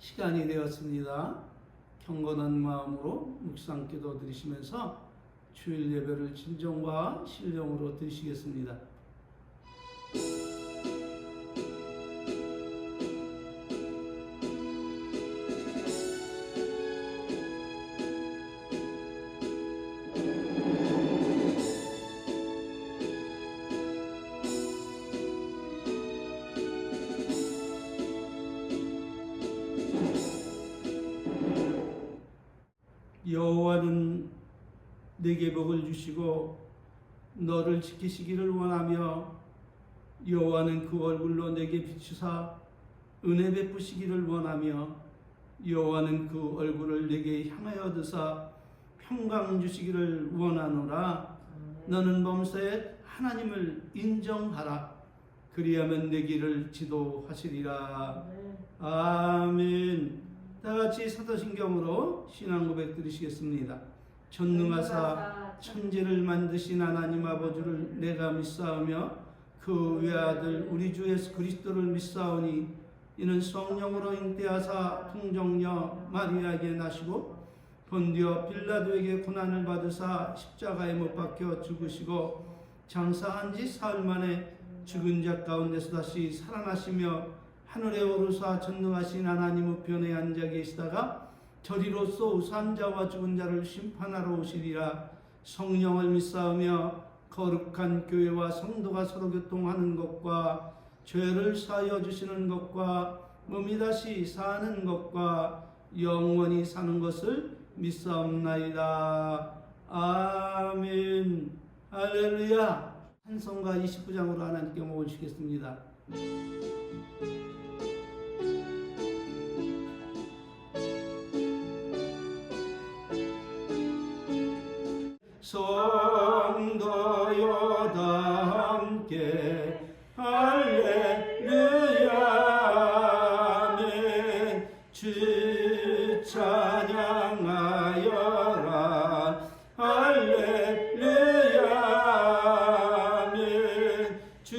시간이 되었습니다. 경건한 마음으로 묵상 기도 드리시면서 주일 예배를 진정과 신령으로 드리시겠습니다. 여호와는 내게 복을 주시고 너를 지키시기를 원하며 여호와는 그 얼굴로 내게 비추사 은혜 베푸시기를 원하며 여호와는 그 얼굴을 내게 향하여 드사 평강 주시기를 원하노라. 너는 범사에 하나님을 인정하라. 그리하면 내 길을 지도하시리라. 아멘. 다같이 사도신경으로 신앙 고백 드리시겠습니다. 전능하사 천지를 만드신 하나님 아버지를 내가 믿사오며 그 외아들 우리 주 예수 그리스도를 믿사오니 이는 성령으로 잉태하사 풍정녀 마리아에게 나시고 본디오 빌라도에게 고난을 받으사 십자가에 못 박혀 죽으시고 장사한 지 사흘 만에 죽은 자 가운데서 다시 살아나시며 하늘에 오르사 전능하신 하나님 우편에 앉아 계시다가 저리로서 우산 자와 죽은 자를 심판하러 오시리라. 성령을 믿사오며 거룩한 교회와 성도가 서로 교통하는 것과 죄를 사하여 주시는 것과 몸이 다시 사는 것과 영원히 사는 것을 믿사옵나이다. 아멘. 할렐루야. 찬송가 29장으로 하나님께 모시겠습니다. 성도여 다 함께 할렐루야 아멘. 주 찬양하여라 할렐루야 아멘. 주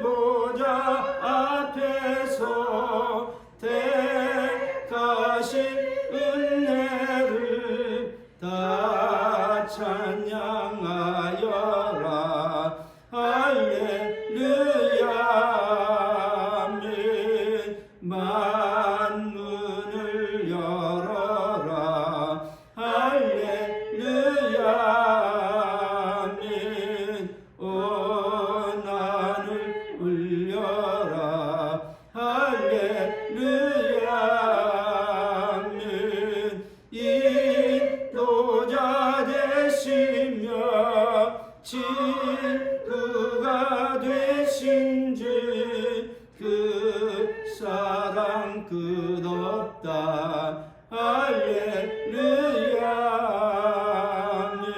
보좌 앞에서 택하신 은혜를 다 찬양하여라 할렐루야 아멘. 만문을 열어라 할렐루야 아멘. 온 하늘 울려라 할렐루야 아멘. 인도자 되시며 친구가 되신 주 그 사랑 끝없다 할렐루야 아멘.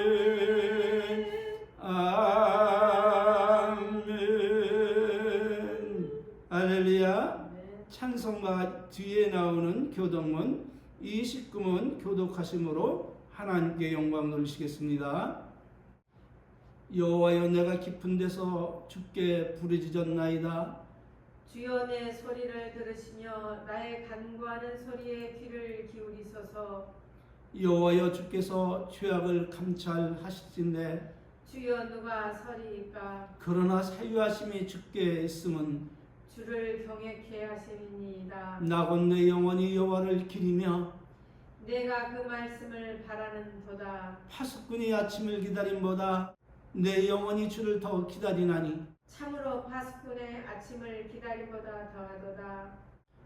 아멘. 할렐루야. 찬송가 뒤에 나오는 교독문 29문 교독하심으로 하나님께 영광 돌리시겠습니다. 여호와여 내가 깊은 데서 주께 부르짖었나이다. 주여 내 소리를 들으시며 나의 간구하는 소리에 귀를 기울이소서. 여호와여 주께서 죄악을 감찰하실진대 주여 누가 서리이까. 그러나 사유하심이 주께 있음은 주를 경외케 하심이니이다. 나곧 내 영혼이 여호와를 기리며 내가 그 말씀을 바라는도다. 파수꾼이 아침을 기다림보다 내 영혼이 주를 더 기다리나니 참으로 파수꾼의 아침을 기다림보다 더하도다.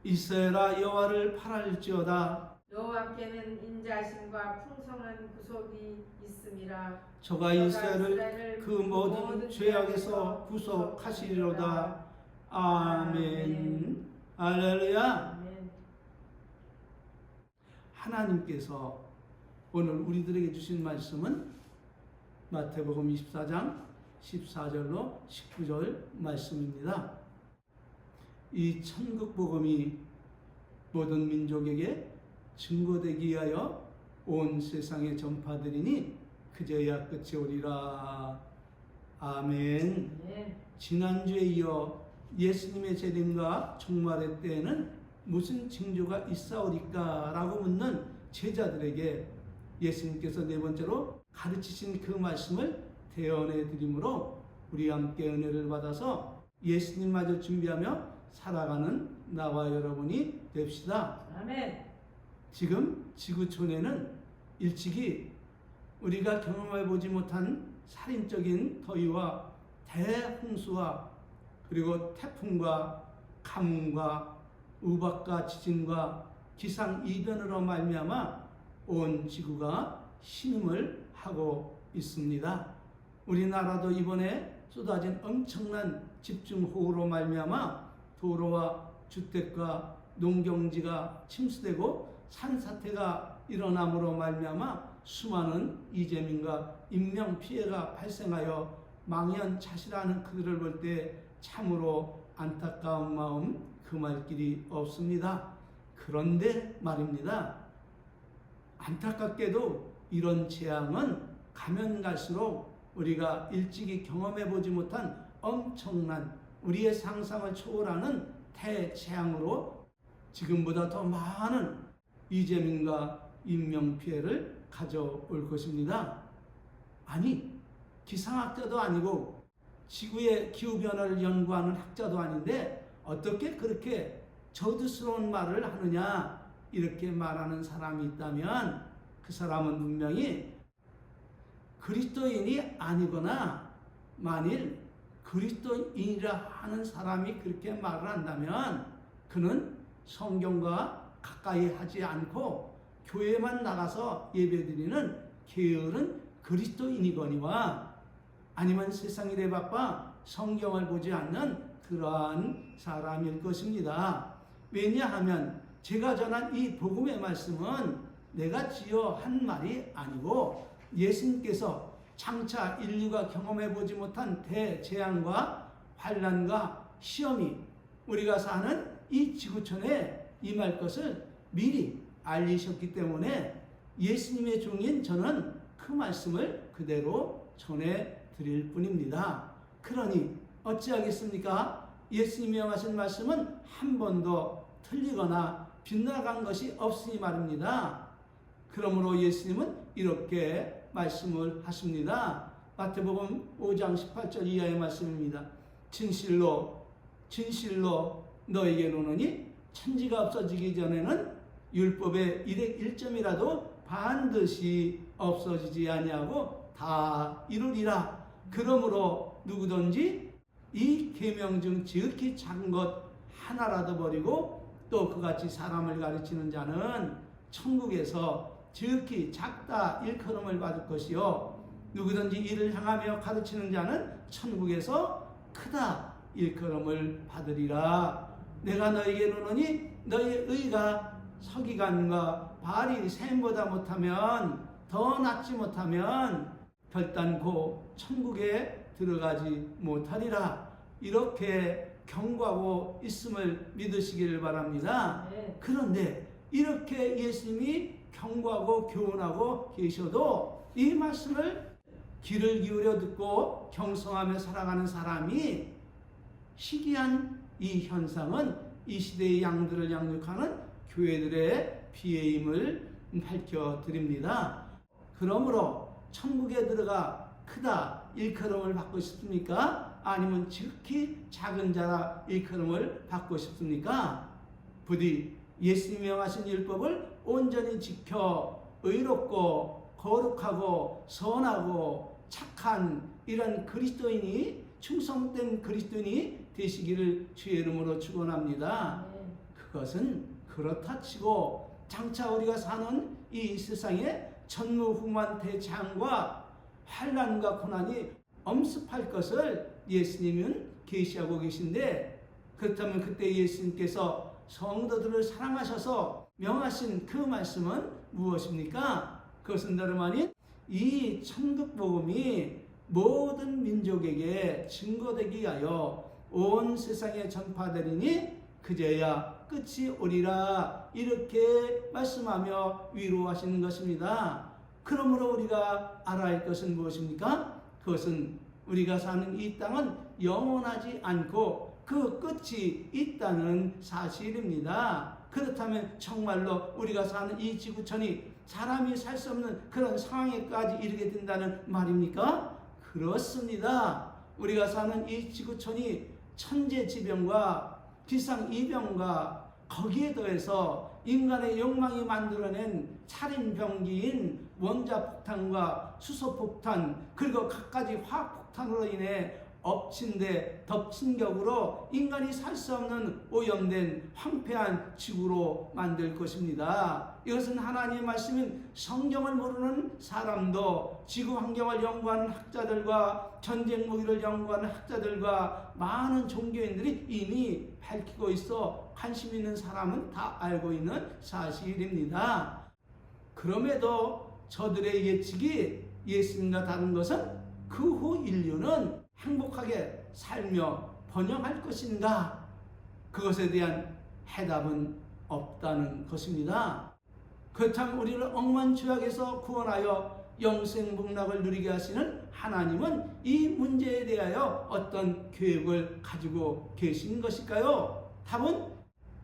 이스라엘아 여호와를 바랄지어다. 여호와께는 인자심과 풍성한 구속이 있음이라. 저가 이스라엘을 그 모든 죄악에서 구속하시리로다. 아멘. 할렐루야. 아멘. 하나님께서 오늘 우리들에게 주신 말씀은 마태복음 24장 14절로 19절 말씀입니다. 이 천국복음이 모든 민족에게 증거되기 위하여 온 세상에 전파되리니 그제야 끝이 오리라. 아멘. 네. 지난주에 이어 예수님의 재림과 종말의 때에는 무슨 징조가 있사오리까? 라고 묻는 제자들에게 예수님께서 네 번째로 가르치신 그 말씀을 대언해 드림으로 우리와 함께 은혜를 받아서 예수님마저 준비하며 살아가는 나와 여러분이 됩시다. 아멘. 지금 지구촌에는 일찍이 우리가 경험해보지 못한 살인적인 더위와 대홍수와 그리고 태풍과 가뭄과 우박과 지진과 기상이변으로 말미암아 온 지구가 신음을 하고 있습니다. 우리나라도 이번에 쏟아진 엄청난 집중호우로 말미암아 도로와 주택과 농경지가 침수되고 산사태가 일어남으로 말미암아 수많은 이재민과 인명피해가 발생하여 망연자실하는 그들을 볼 때 참으로 안타까운 마음 금할 길이 없습니다. 그런데 말입니다. 안타깝게도 이런 재앙은 가면 갈수록 우리가 일찍이 경험해보지 못한 엄청난 우리의 상상을 초월하는 대재앙으로 지금보다 더 많은 이재민과 인명피해를 가져올 것입니다. 아니, 기상학자도 아니고 지구의 기후변화를 연구하는 학자도 아닌데 어떻게 그렇게 저주스러운 말을 하느냐, 이렇게 말하는 사람이 있다면 그 사람은 분명히 그리스도인이 아니거나, 만일 그리스도인이라 하는 사람이 그렇게 말을 한다면 그는 성경과 가까이 하지 않고 교회만 나가서 예배드리는 게으른 그리스도인이거니와, 아니면 세상 일에 바빠 성경을 보지 않는 그러한 사람일 것입니다. 왜냐하면 제가 전한 이 복음의 말씀은 내가 지어 한 말이 아니고 예수님께서 장차 인류가 경험해보지 못한 대재앙과 환난과 시험이 우리가 사는 이 지구촌에 임할 것을 미리 알리셨기 때문에 예수님의 종인 저는 그 말씀을 그대로 전해드릴 뿐입니다. 그러니 어찌하겠습니까? 예수님이 명하신 말씀은 한 번도 틀리거나 빗나간 것이 없으니 말입니다. 그러므로 예수님은 이렇게 말씀을 하십니다. 마태복음 5장 18절 이하의 말씀입니다. 진실로 진실로 너에게 이르노니 천지가 없어지기 전에는 율법의 일의 1점이라도 반드시 없어지지 아니하고 다 이루리라. 그러므로 누구든지 이 계명 중 지극히 작은 것 하나라도 버리고 또 그같이 사람을 가르치는 자는 천국에서 지극히 작다 일컬음을 받을 것이요, 누구든지 이를 향하며 가르치는 자는 천국에서 크다 일컬음을 받으리라. 내가 너에게 이르노니 너의 의가 서기관과 바리 셈보다 못하면, 더 낫지 못하면 결단코 천국에 들어가지 못하리라. 이렇게 경고하고 있음을 믿으시기를 바랍니다. 그런데 이렇게 예수님이 경고하고 교훈하고 계셔도 이 말씀을 귀를 기울여 듣고 경성하며 살아가는 사람이 희귀한 이 현상은 이 시대의 양들을 양육하는 교회들의 피해임을 밝혀드립니다. 그러므로 천국에 들어가 크다 일컬음을 받고 싶습니까? 아니면 지극히 작은 자라 일컬음을 받고 싶습니까? 부디 예수님이 명하신 율법을 온전히 지켜 의롭고 거룩하고 선하고 착한 이런 그리스도인이, 충성된 그리스도인이 되시기를 주의 이름으로 축원합니다. 그것은 그렇다 치고 장차 우리가 사는 이 세상에 전무후무한 대재앙과 환난과 고난이 엄습할 것을 예수님은 계시하고 계신데, 그렇다면 그때 예수님께서 성도들을 사랑하셔서 명하신 그 말씀은 무엇입니까? 그것은 다름 아닌 이 천국복음이 모든 민족에게 증거되기 위하여 온 세상에 전파되리니 그제야 끝이 오리라, 이렇게 말씀하며 위로하시는 것입니다. 그러므로 우리가 알아야 할 것은 무엇입니까? 그것은 우리가 사는 이 땅은 영원하지 않고 그 끝이 있다는 사실입니다. 그렇다면 정말로 우리가 사는 이 지구촌이 사람이 살 수 없는 그런 상황에까지 이르게 된다는 말입니까? 그렇습니다. 우리가 사는 이 지구촌이 천재지변과 기상이변과 거기에 더해서 인간의 욕망이 만들어낸 살인병기인 원자폭탄과 수소폭탄 그리고 갖가지 화학폭탄으로 인해 엎친 데 덮친 격으로 인간이 살 수 없는 오염된 황폐한 지구로 만들 것입니다. 이것은 하나님의 말씀인 성경을 모르는 사람도 지구 환경을 연구하는 학자들과 전쟁 무기를 연구하는 학자들과 많은 종교인들이 이미 밝히고 있어 관심 있는 사람은 다 알고 있는 사실입니다. 그럼에도 저들의 예측이 예수님과 다른 것은 그 후 인류는 행복하게 살며 번영할 것인가? 그것에 대한 해답은 없다는 것입니다. 그렇다면 우리를 억만죄악에서 구원하여 영생복락을 누리게 하시는 하나님은 이 문제에 대하여 어떤 계획을 가지고 계신 것일까요? 답은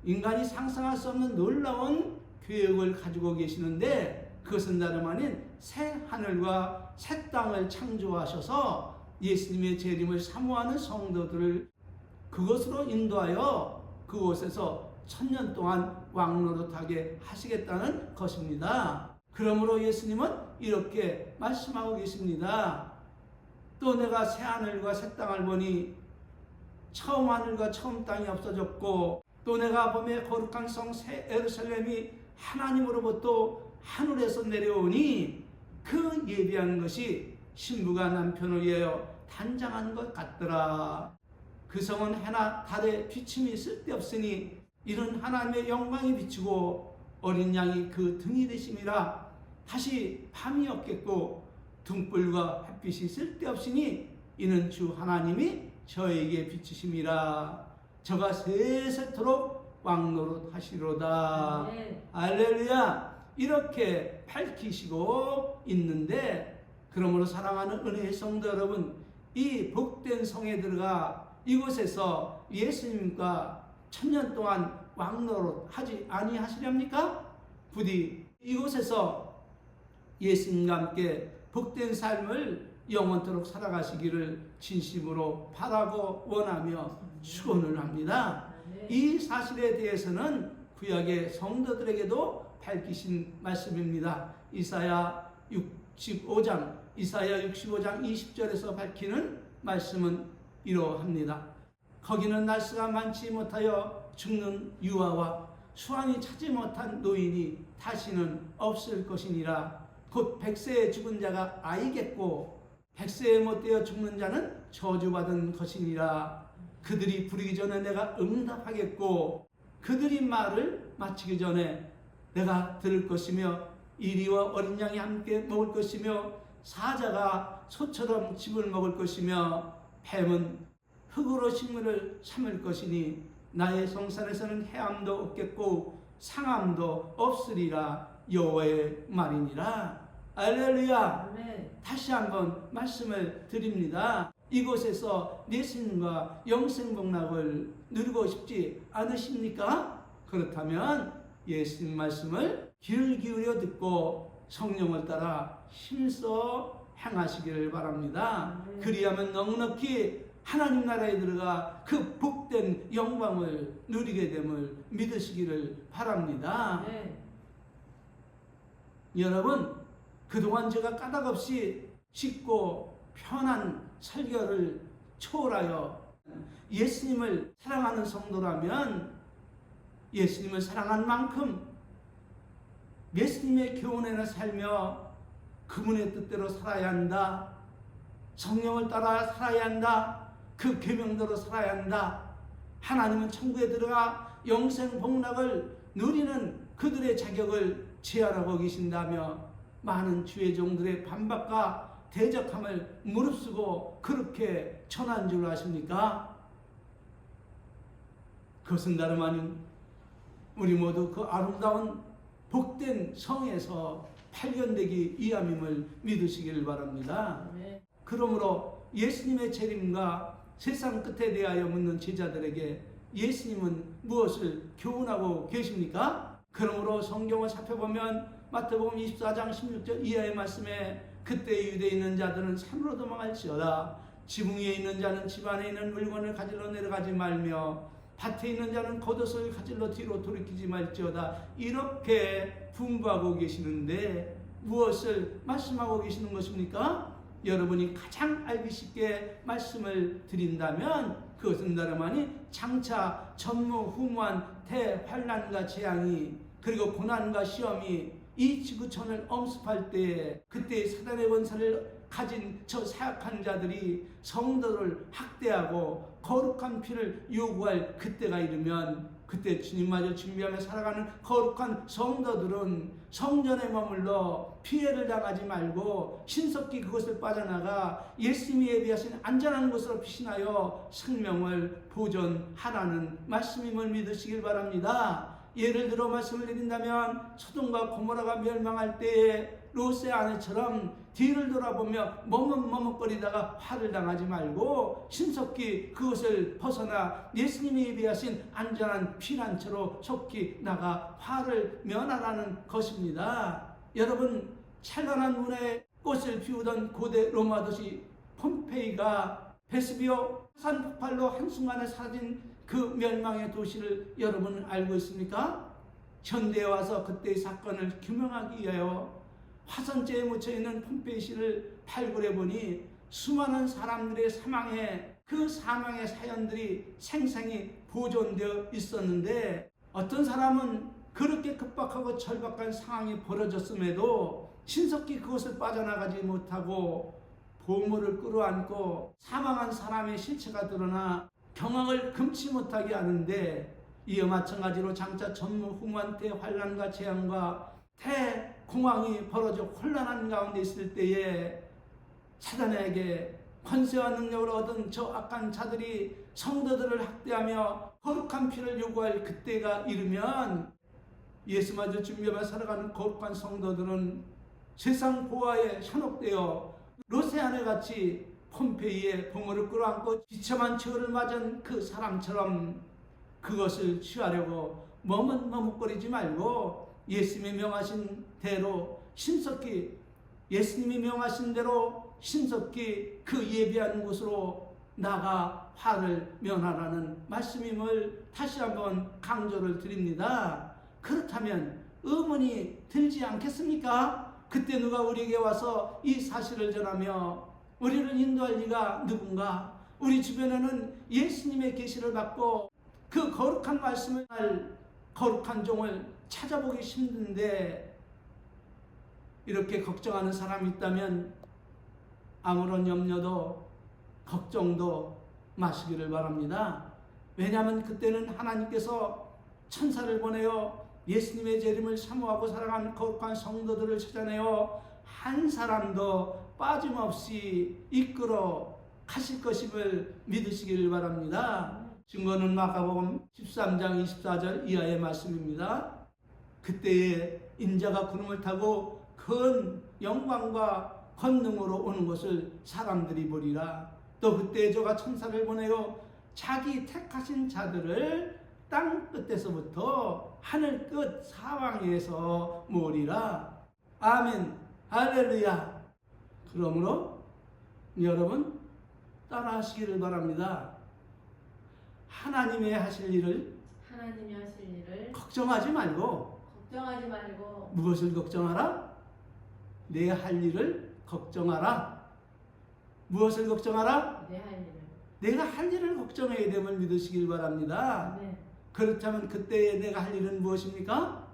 인간이 상상할 수 없는 놀라운 계획을 가지고 계시는데 그것은 다름 아닌 새 하늘과 새 땅을 창조하셔서 예수님의 재림을 사모하는 성도들을 그것으로 인도하여 그곳에서 1000년 동안 왕노릇하게 하시겠다는 것입니다. 그러므로 예수님은 이렇게 말씀하고 계십니다. 또 내가 새 하늘과 새 땅을 보니 처음 하늘과 처음 땅이 없어졌고 또 내가 보매 거룩한 성 새 예루살렘이 하나님으로부터 하늘에서 내려오니 그 예비한 것이 신부가 남편을 위하여 단장한 것 같더라. 그 성은 해나 달에 비침이 쓸데없으니 이는 하나님의 영광이 비치고 어린 양이 그 등이 되심이라. 다시 밤이 없겠고 등불과 햇빛이 쓸데없으니 이는 주 하나님이 저에게 비치심이라. 저가 세세토록 왕노릇 하시로다. 할렐루야. 이렇게 밝히시고 있는데 그러므로 사랑하는 은혜의 성도 여러분, 이 복된 성에 들어가 이곳에서 예수님과 1000년 동안 왕노릇 하지 아니하시렵니까? 부디 이곳에서 예수님과 함께 복된 삶을 영원토록 살아가시기를 진심으로 바라고 원하며 축원을 합니다. 이 사실에 대해서는 구약의 성도들에게도 밝히신 말씀입니다. 이사야 65장 20절에서 밝히는 말씀은 이러합니다. 거기는 날씨가 많지 못하여 죽는 유아와 수완이 차지 못한 노인이 다시는 없을 것이니라. 곧 100세에 죽은 자가 아이겠고 100세에 못되어 죽는 자는 저주받은 것이니라. 그들이 부르기 전에 내가 응답하겠고 그들이 말을 마치기 전에 내가 들을 것이며 이리와 어린 양이 함께 먹을 것이며 사자가 소처럼 즙을 먹을 것이며 뱀은 흙으로 식물을 삼을 것이니 나의 성산에서는 해함도 없겠고 상함도 없으리라. 여호와의 말이니라. 할렐루야. 아멘. 다시 한번 말씀을 드립니다. 이곳에서 예수님과 영생복락을 누리고 싶지 않으십니까? 그렇다면 예수님 말씀을 귀를 기울여 듣고 성령을 따라 힘써 행하시기를 바랍니다. 그리하면 넉넉히 하나님 나라에 들어가 그 복된 영광을 누리게 됨을 믿으시기를 바랍니다. 여러분, 그동안 제가 까닭없이 쉽고 편한 설교를 초월하여 예수님을 사랑하는 성도라면 예수님을 사랑한 만큼 예수님의 교훈에는 살며 그분의 뜻대로 살아야 한다. 성령을 따라 살아야 한다. 그 계명대로 살아야 한다. 하나님은 천국에 들어가 영생 복락을 누리는 그들의 자격을 제한하고 계신다며 많은 주의 종들의 반박과 대적함을 무릅쓰고 그렇게 전한 줄 아십니까? 그것은 다름 아닌 우리 모두 그 아름다운 복된 성에서 발견되기 위함임을 믿으시기를 바랍니다. 그러므로 예수님의 재림과 세상 끝에 대하여 묻는 제자들에게 예수님은 무엇을 교훈하고 계십니까? 그러므로 성경을 살펴보면 마태복음 24장 16절 이하의 말씀에 그때 유대에 있는 자들은 산으로 도망할지어다. 지붕 위에 있는 자는 집 안에 있는 물건을 가지러 내려가지 말며 밭에 있는 자는 겉옷을 가지러 뒤로 돌이키지 말지어다. 이렇게 분부하고 계시는데 무엇을 말씀하고 계시는 것입니까? 여러분이 가장 알기 쉽게 말씀을 드린다면 그것은 다름 아니 장차 전무후무한 대환난과 재앙이 그리고 고난과 시험이 이 지구촌을 엄습할 때에 그때 사단의 권세를 가진 저 사악한 자들이 성도를 학대하고 거룩한 피를 요구할 그때가 이르면 그때 주님마저 준비하며 살아가는 거룩한 성도들은 성전에 머물러 피해를 당하지 말고 신속히 그것을 빠져나가 예수님이 예비하신 안전한 곳으로 피신하여 생명을 보존하라는 말씀임을 믿으시길 바랍니다. 예를 들어 말씀을 드린다면 소돔과 고모라가 멸망할 때에 롯의 아내처럼 뒤를 돌아보며 머뭇머뭇거리다가 화를 당하지 말고 신속히 그것을 벗어나 예수님이 예비하신 안전한 피난처로 속히 나가 화를 면하라는 것입니다. 여러분, 찬란한 문화의 꽃을 피우던 고대 로마 도시 폼페이가 베스비오 산폭발로 한순간에 사라진 그 멸망의 도시를 여러분 알고 있습니까? 현대에 와서 그때의 사건을 규명하기 위하여 화산재에 묻혀있는 폼페이시를 발굴해 보니 수많은 사람들의 사망에 그 사망의 사연들이 생생히 보존되어 있었는데 어떤 사람은 그렇게 급박하고 절박한 상황이 벌어졌음에도 신속히 그것을 빠져나가지 못하고 보물을 끌어안고 사망한 사람의 실체가 드러나 경악을 금치 못하게 하는데 이와 마찬가지로 장차 전무후무한 대환난과 재앙과 대공황이 벌어져 혼란한 가운데 있을 때에 사단에게 권세와 능력을 얻은 저 악한 자들이 성도들을 학대하며 거룩한 피를 요구할 그때가 이르면 예수마저 준비하며 살아가는 거룩한 성도들은 세상 보화에 현혹되어 롯의 아내같이 폼페이에 보물을 끌어안고 비참한 최후를 맞은 그 사람처럼 그것을 취하려고 머뭇머뭇거리지 말고 예수님이 명하신 대로 신속히 예수님이 명하신 대로 신속히 그 예비한 곳으로 나가 화를 면하라는 말씀임을 다시 한번 강조를 드립니다. 그렇다면 의문이 들지 않겠습니까? 그때 누가 우리에게 와서 이 사실을 전하며 우리를 인도할 리가 누군가? 우리 주변에는 예수님의 계시를 받고 그 거룩한 말씀을 할 거룩한 종을 찾아보기 힘든데 이렇게 걱정하는 사람이 있다면 아무런 염려도 걱정도 마시기를 바랍니다. 왜냐하면 그때는 하나님께서 천사를 보내어 예수님의 재림을 사모하고 살아가는 거룩한 성도들을 찾아내어 한 사람도 빠짐없이 이끌어 가실 것임을 믿으시기를 바랍니다. 증거는 마가복음 13장 24절 이하의 말씀입니다. 그때에 인자가 구름을 타고 큰 영광과 권능으로 오는 것을 사람들이 보리라. 또 그때 저가 천사를 보내어 자기 택하신 자들을 땅 끝에서부터 하늘 끝 사방에서 모으리라. 아멘, 할렐루야. 그러므로 여러분 따라하시기를 바랍니다. 하나님이 하실 일을 걱정하지 말고 무엇을 걱정하라? 내 할 일을 걱정하라. 무엇을 걱정하라? 내가 할 일을 걱정해야 됨을 믿으시길 바랍니다. 네. 그렇다면 그때에 내가 할 일은 무엇입니까?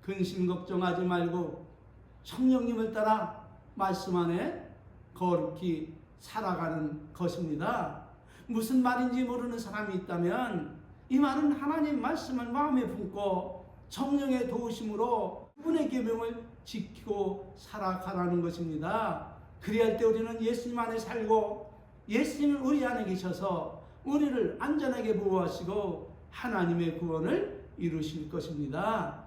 근심 걱정하지 말고 성령님을 따라 말씀 안에 거룩히 살아가는 것입니다. 무슨 말인지 모르는 사람이 있다면 이 말은 하나님 말씀을 마음에 품고 성령의 도우심으로 그분의 계명을 지키고 살아가라는 것입니다. 그리할 때 우리는 예수님 안에 살고 예수님은 우리 안에 계셔서 우리를 안전하게 보호하시고 하나님의 구원을 이루실 것입니다.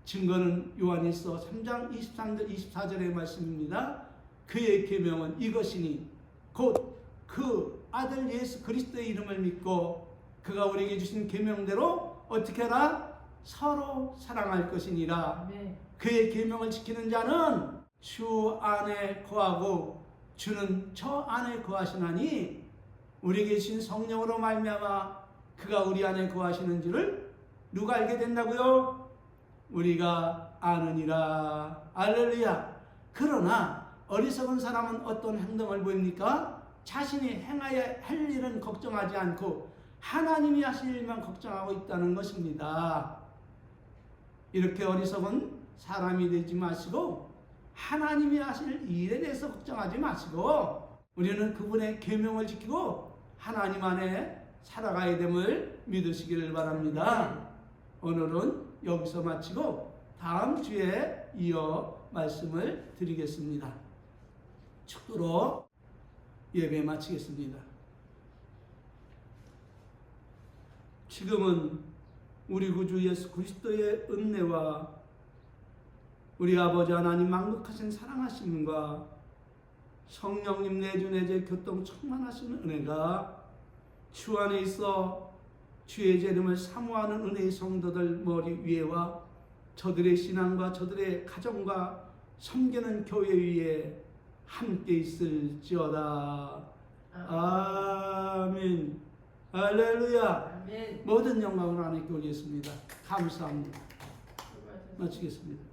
증거는 요한일서 3장 23절 24절의 말씀입니다. 그의 계명은 이것이니 곧 그 아들 예수 그리스도의 이름을 믿고 그가 우리에게 주신 계명대로 어떻게 하라? 서로 사랑할 것이니라. 아멘. 그의 계명을 지키는 자는 주 안에 거하고 주는 저 안에 거하시나니 우리에게 주신 성령으로 말미암아 그가 우리 안에 거하시는 줄을 누가 알게 된다고요? 우리가 아느니라. 할렐루야. 그러나 어리석은 사람은 어떤 행동을 보입니까? 자신이 행해야 할 일은 걱정하지 않고 하나님이 하실 일만 걱정하고 있다는 것입니다. 이렇게 어리석은 사람이 되지 마시고 하나님이 하실 일에 대해서 걱정하지 마시고 우리는 그분의 계명을 지키고 하나님 안에 살아가야 됨을 믿으시기를 바랍니다. 오늘은 여기서 마치고 다음 주에 이어 말씀을 드리겠습니다. 축도로 예배 마치겠습니다. 지금은 우리 구주 예수 그리스도의 은혜와 우리 아버지 하나님 만극하신 사랑하심과 성령님 내주내제 교통 충만하신 은혜가 주 안에 있어 주의 이름을 사모하는 은혜의 성도들 머리 위에와 저들의 신앙과 저들의 가정과 섬기는 교회 위에 함께 있을지어다. 아멘. 할렐루야. 아멘. 모든 영광을 하나님께 올리겠습니다. 감사합니다. 마치겠습니다.